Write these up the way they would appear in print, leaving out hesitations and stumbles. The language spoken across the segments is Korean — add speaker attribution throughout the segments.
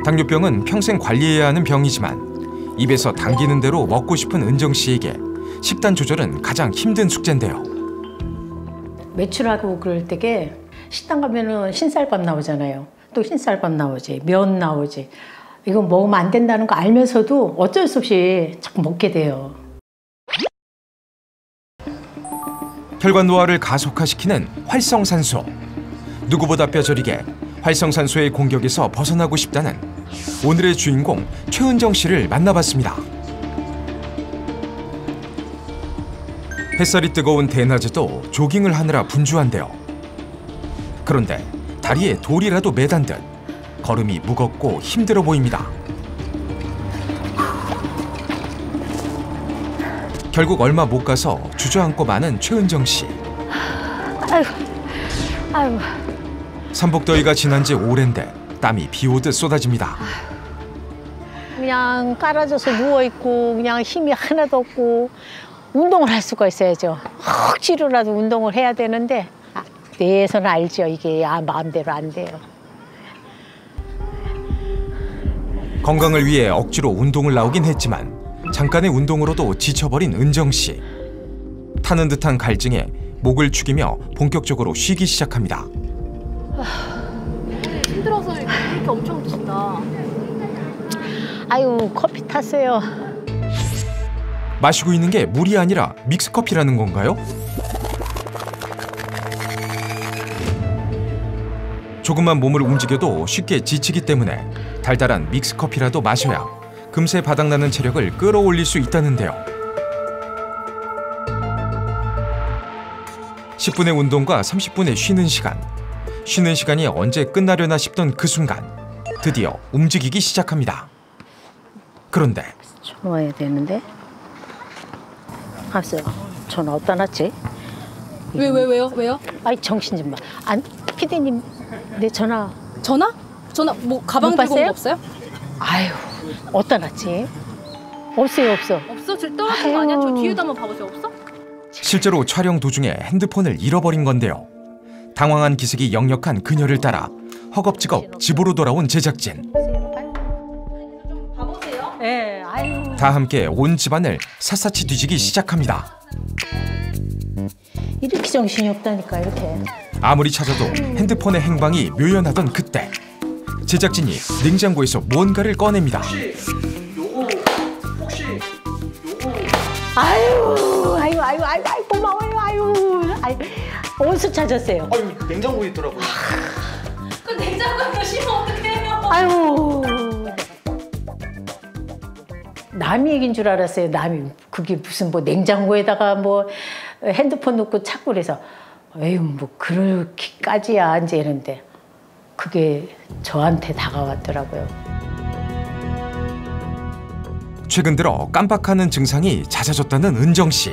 Speaker 1: 당뇨병은 평생 관리해야 하는 병이지만 입에서 당기는 대로 먹고 싶은 은정 씨에게 식단 조절은 가장 힘든 숙제인데요.
Speaker 2: 외출하고 그럴 때게 식당 가면은 흰쌀밥 나오잖아요. 또 흰쌀밥 나오지, 면 나오지. 이거 먹으면 안 된다는 거 알면서도 어쩔 수 없이 자꾸 먹게 돼요.
Speaker 1: 혈관 노화를 가속화시키는 활성산소. 누구보다 뼈저리게 활성산소의 공격에서 벗어나고 싶다는 오늘의 주인공 최은정 씨를 만나봤습니다. 햇살이 뜨거운 대낮에도 조깅을 하느라 분주한데요. 그런데 다리에 돌이라도 매단 듯 걸음이 무겁고 힘들어 보입니다. 결국 얼마 못 가서 주저앉고 마는 최은정 씨.
Speaker 2: 아이고.
Speaker 1: 삼복더위가 지난 지 오랜데 땀이 비 오듯 쏟아집니다.
Speaker 2: 그냥 깔아줘서 누워있고 그냥 힘이 하나도 없고 운동을 할 수가 있어야죠. 억지로라도 운동을 해야 되는데 뇌에서는 알죠. 이게 마음대로 안 돼요.
Speaker 1: 건강을 위해 억지로 운동을 나오긴 했지만 잠깐의 운동으로도 지쳐버린 은정 씨. 타는 듯한 갈증에 목을 축이며 본격적으로 쉬기 시작합니다.
Speaker 3: 힘들어서 이렇게 엄청 드신다.
Speaker 2: 아유, 커피 탔어요.
Speaker 1: 마시고 있는 게 물이 아니라 믹스커피라는 건가요? 조금만 몸을 움직여도 쉽게 지치기 때문에 달달한 믹스커피라도 마셔야 금세 바닥나는 체력을 끌어올릴 수 있다는데요. 10분의 운동과 30분의 쉬는 시간. 쉬는 시간이 언제 끝나려나 싶던 그 순간 드디어 움직이기 시작합니다. 그런데
Speaker 2: 전화 와야 되는데. 알았어요. 전화 어디다 놨지?
Speaker 3: 왜요?
Speaker 2: 아이, 정신 좀 봐. 피디님, 내 전화.
Speaker 3: 전화? 뭐 가방 들고 온 거 없어요?
Speaker 2: 아유, 어디다 놨지? 없어요, 없어.
Speaker 3: 없어? 저 떨어진 거 아니야? 저 뒤에도 한번 봐보세요. 없어?
Speaker 1: 실제로 촬영 도중에 핸드폰을 잃어버린 건데요. 당황한 기색이 역력한 그녀를 따라 허겁지겁 집으로 돌아온 제작진.
Speaker 3: 좀 봐보세요.
Speaker 2: 예, 아유.
Speaker 1: 다 함께 온 집안을 샅샅이 뒤지기 시작합니다.
Speaker 2: 이렇게 정신이 없다니까, 이렇게.
Speaker 1: 아무리 찾아도 핸드폰의 행방이 묘연하던 그때 제작진이 냉장고에서 뭔가를 꺼냅니다.
Speaker 2: 아유, 고마워요, 아유. 어디서 찾았어요?
Speaker 4: 아유, 냉장고에 있더라고요.
Speaker 3: 그 냉장고에 넣으시면 어떡해요?
Speaker 2: 아유. 남이 얘기인 줄 알았어요. 남이. 그게 무슨 뭐 냉장고에다가 뭐 핸드폰 놓고 찾고 그래서 에휴, 뭐 그렇게까지야 이제 이런데 그게 저한테 다가왔더라고요.
Speaker 1: 최근 들어 깜빡하는 증상이 잦아졌다는 은정 씨.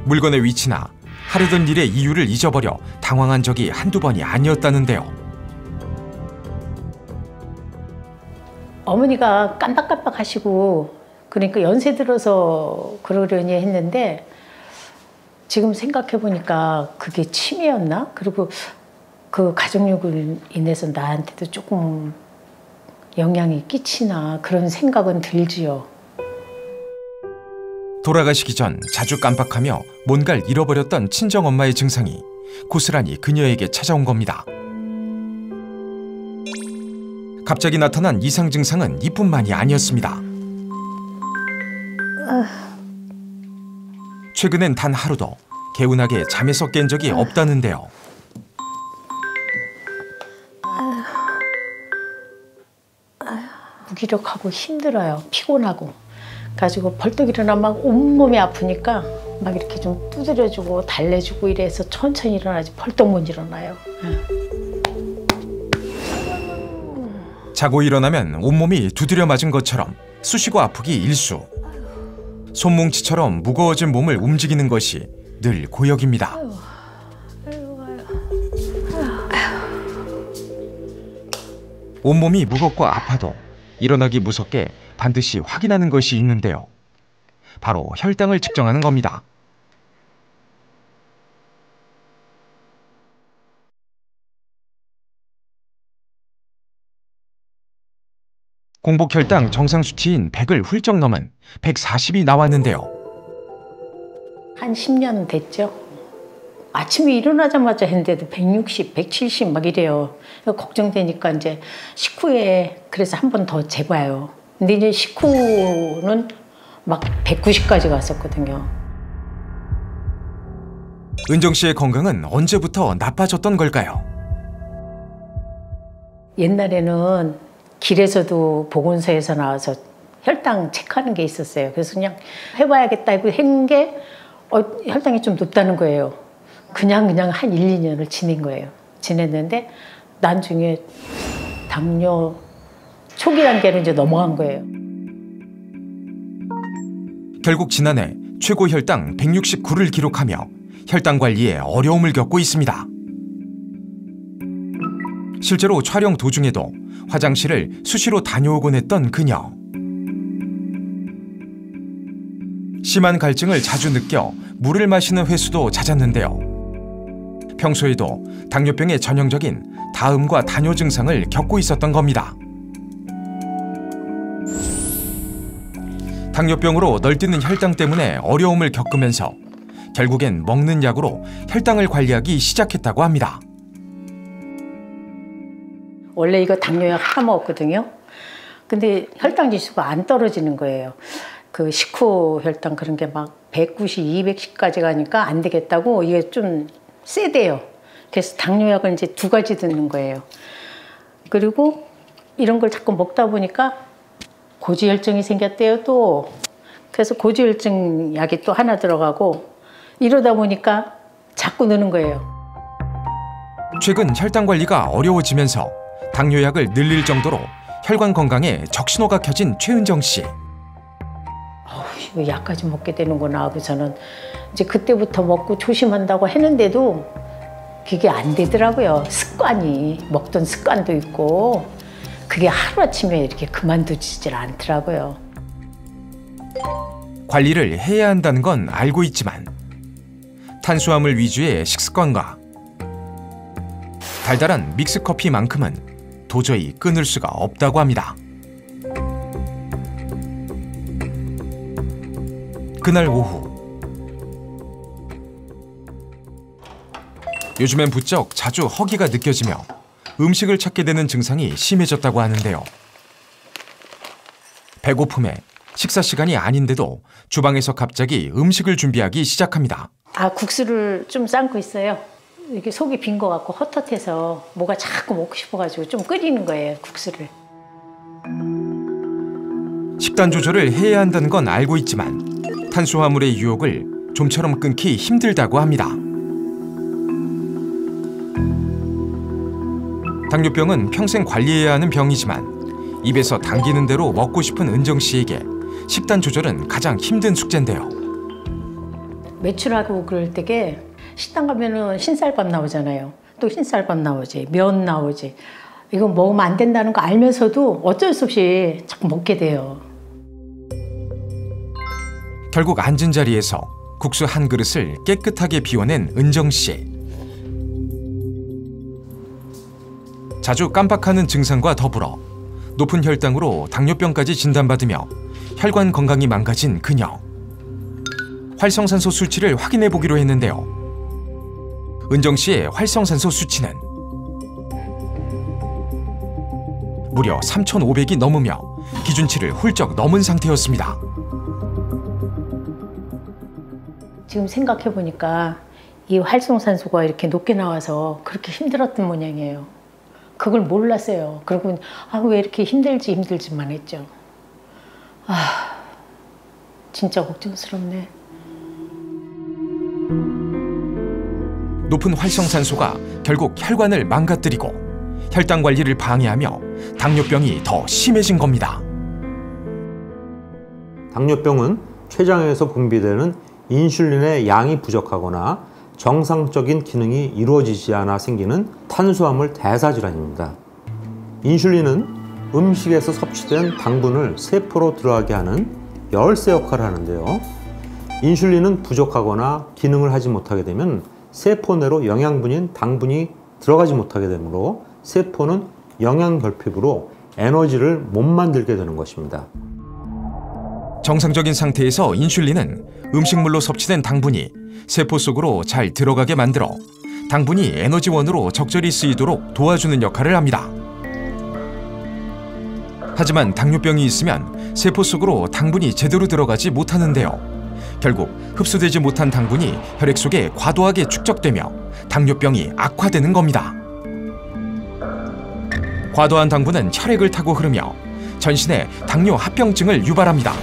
Speaker 1: 물건의 위치나 하려던 일의 이유를 잊어버려 당황한 적이 한두 번이 아니었다는데요.
Speaker 2: 어머니가 깜빡깜빡 하시고 그러니까 연세 들어서 그러려니 했는데 지금 생각해 보니까 그게 치매였나? 그리고 그 가족력을 인해서 나한테도 조금 영향이 끼치나 그런 생각은 들지요.
Speaker 1: 돌아가시기 전 자주 깜빡하며 뭔가를 잃어버렸던 친정엄마의 증상이 고스란히 그녀에게 찾아온 겁니다. 갑자기 나타난 이상 증상은 이뿐만이 아니었습니다. 최근엔 단 하루도 개운하게 잠에서 깬 적이 없다는데요.
Speaker 2: 무기력하고 힘들어요. 피곤하고. 가지고 벌떡 일어나 막 온몸이 아프니까 막 이렇게 좀 두드려주고 달래주고 이래서 천천히 일어나지 벌떡 못 일어나요.
Speaker 1: 자고 일어나면 온몸이 두드려 맞은 것처럼 쑤시고 아프기 일수. 손뭉치처럼 무거워진 몸을 움직이는 것이 늘 고역입니다. 온몸이 무겁고 아파도 일어나기 무섭게 반드시 확인하는 것이 있는데요. 바로 혈당을 측정하는 겁니다. 공복 혈당 정상 수치인 100을 훌쩍 넘은 140이 나왔는데요.
Speaker 2: 한 10년 됐죠. 아침에 일어나자마자 했는데도 160, 170 막 이래요. 걱정되니까 이제 식후에 그래서 한 번 더 재봐요. 근데 이제 식후는 막 190까지 갔었거든요.
Speaker 1: 은정 씨의 건강은 언제부터 나빠졌던 걸까요?
Speaker 2: 옛날에는 길에서도 보건소에서 나와서 혈당 체크하는 게 있었어요. 그래서 그냥 해봐야겠다 이거 한 게 혈당이 좀 높다는 거예요. 그냥 한 1, 2년을 지낸 거예요. 지냈는데 나중에 당뇨 초기 단계로 이제 넘어간 거예요.
Speaker 1: 결국 지난해 최고 혈당 169를 기록하며 혈당 관리에 어려움을 겪고 있습니다. 실제로 촬영 도중에도 화장실을 수시로 다녀오곤 했던 그녀. 심한 갈증을 자주 느껴 물을 마시는 횟수도 잦았는데요. 평소에도 당뇨병의 전형적인 다음과 다뇨 증상을 겪고 있었던 겁니다. 당뇨병으로 널뛰는 혈당 때문에 어려움을 겪으면서 결국엔 먹는 약으로 혈당을 관리하기 시작했다고 합니다.
Speaker 2: 원래 이거 당뇨약 하나 먹었거든요. 근데 혈당 지수가 안 떨어지는 거예요. 그 식후 혈당 그런 게 막 190, 210까지 가니까 안 되겠다고 이게 좀 세대요. 그래서 당뇨약을 이제 2가지 듣는 거예요. 그리고 이런 걸 자꾸 먹다 보니까 고지혈증이 생겼대요 또. 그래서 고지혈증 약이 또 하나 들어가고 이러다 보니까 자꾸 느는 거예요.
Speaker 1: 최근 혈당 관리가 어려워지면서 당뇨약을 늘릴 정도로 혈관 건강에 적신호가 켜진 최은정 씨.
Speaker 2: 이거 약까지 먹게 되는구나 하고 저는 이제 그때부터 먹고 조심한다고 했는데도 그게 안 되더라고요. 습관이 먹던 습관도 있고 그게 하루아침에 이렇게 그만두지질 않더라고요.
Speaker 1: 관리를 해야 한다는 건 알고 있지만 탄수화물 위주의 식습관과 달달한 믹스커피만큼은 도저히 끊을 수가 없다고 합니다. 그날 오후 요즘엔 부쩍 자주 허기가 느껴지며 음식을 찾게 되는 증상이 심해졌다고 하는데요. 배고픔에 식사 시간이 아닌데도 주방에서 갑자기 음식을 준비하기 시작합니다.
Speaker 2: 국수를 좀 삶고 있어요. 이렇게 속이 빈 것 같고 헛헛해서 뭐가 자꾸 먹고 싶어가지고 좀 끓이는 거예요, 국수를.
Speaker 1: 식단 조절을 해야 한다는 건 알고 있지만 탄수화물의 유혹을 좀처럼 끊기 힘들다고 합니다. 당뇨병은 평생 관리해야 하는 병이지만 입에서 당기는 대로 먹고 싶은 은정 씨에게 식단 조절은 가장 힘든 숙제인데요.
Speaker 2: 외출하고 그럴 때게 식당 가면은 흰쌀밥 나오잖아요. 또 흰쌀밥 나오지, 면 나오지. 이거 먹으면 안 된다는 거 알면서도 어쩔 수 없이 자꾸 먹게 돼요.
Speaker 1: 결국 앉은 자리에서 국수 한 그릇을 깨끗하게 비워낸 은정 씨. 자주 깜빡하는 증상과 더불어 높은 혈당으로 당뇨병까지 진단받으며 혈관 건강이 망가진 그녀. 활성산소 수치를 확인해 보기로 했는데요. 은정 씨의 활성산소 수치는 무려 3,500이 넘으며 기준치를 훌쩍 넘은 상태였습니다.
Speaker 2: 지금 생각해 보니까 이 활성산소가 이렇게 높게 나와서 그렇게 힘들었던 모양이에요. 그걸 몰랐어요. 그리고 왜 이렇게 힘들지만 했죠. 진짜 걱정스럽네.
Speaker 1: 높은 활성산소가 결국 혈관을 망가뜨리고 혈당 관리를 방해하며 당뇨병이 더 심해진 겁니다.
Speaker 4: 당뇨병은 췌장에서 분비되는 인슐린의 양이 부족하거나 정상적인 기능이 이루어지지 않아 생기는 탄수화물 대사 질환입니다. 인슐린은 음식에서 섭취된 당분을 세포로 들어가게 하는 열쇠 역할을 하는데요. 인슐린은 부족하거나 기능을 하지 못하게 되면 세포 내로 영양분인 당분이 들어가지 못하게 되므로 세포는 영양결핍으로 에너지를 못 만들게 되는 것입니다.
Speaker 1: 정상적인 상태에서 인슐린은 음식물로 섭취된 당분이 세포 속으로 잘 들어가게 만들어 당분이 에너지원으로 적절히 쓰이도록 도와주는 역할을 합니다. 하지만 당뇨병이 있으면 세포 속으로 당분이 제대로 들어가지 못하는데요. 결국 흡수되지 못한 당분이 혈액 속에 과도하게 축적되며 당뇨병이 악화되는 겁니다. 과도한 당분은 혈액을 타고 흐르며 전신에 당뇨 합병증을 유발합니다.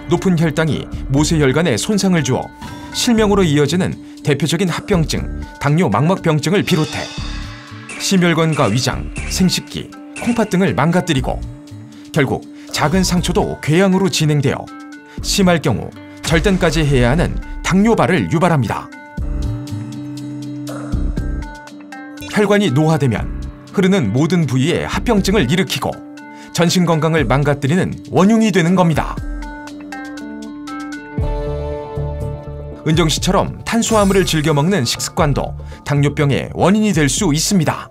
Speaker 1: 높은 혈당이 모세혈관에 손상을 주어 실명으로 이어지는 대표적인 합병증, 당뇨 망막병증을 비롯해 심혈관과 위장, 생식기, 콩팥 등을 망가뜨리고 결국 작은 상처도 궤양으로 진행되어 심할 경우 절단까지 해야 하는 당뇨발을 유발합니다. 혈관이 노화되면 흐르는 모든 부위에 합병증을 일으키고 전신 건강을 망가뜨리는 원흉이 되는 겁니다. 은정 씨처럼 탄수화물을 즐겨 먹는 식습관도 당뇨병의 원인이 될 수 있습니다.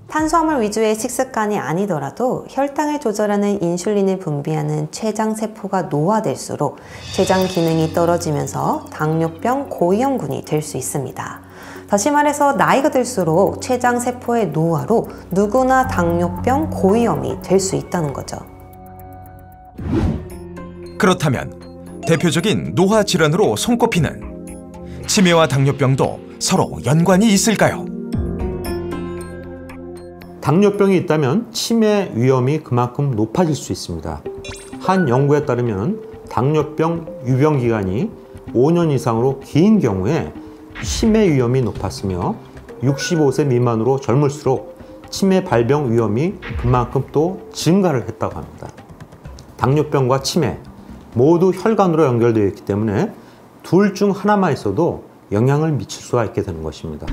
Speaker 5: 탄수화물 위주의 식습관이 아니더라도 혈당을 조절하는 인슐린을 분비하는 췌장세포가 노화될수록 췌장 기능이 떨어지면서 당뇨병 고위험군이 될 수 있습니다. 다시 말해서 나이가 들수록 췌장세포의 노화로 누구나 당뇨병 고위험이 될 수 있다는 거죠.
Speaker 1: 그렇다면 대표적인 노화 질환으로 손꼽히는 치매와 당뇨병도 서로 연관이 있을까요?
Speaker 4: 당뇨병이 있다면 치매 위험이 그만큼 높아질 수 있습니다. 한 연구에 따르면 당뇨병 유병 기간이 5년 이상으로 긴 경우에 치매 위험이 높았으며 65세 미만으로 젊을수록 치매 발병 위험이 그만큼 또 증가를 했다고 합니다. 당뇨병과 치매 모두 혈관으로 연결되어 있기 때문에 둘 중 하나만 있어도 영향을 미칠 수가 있게 되는 것입니다.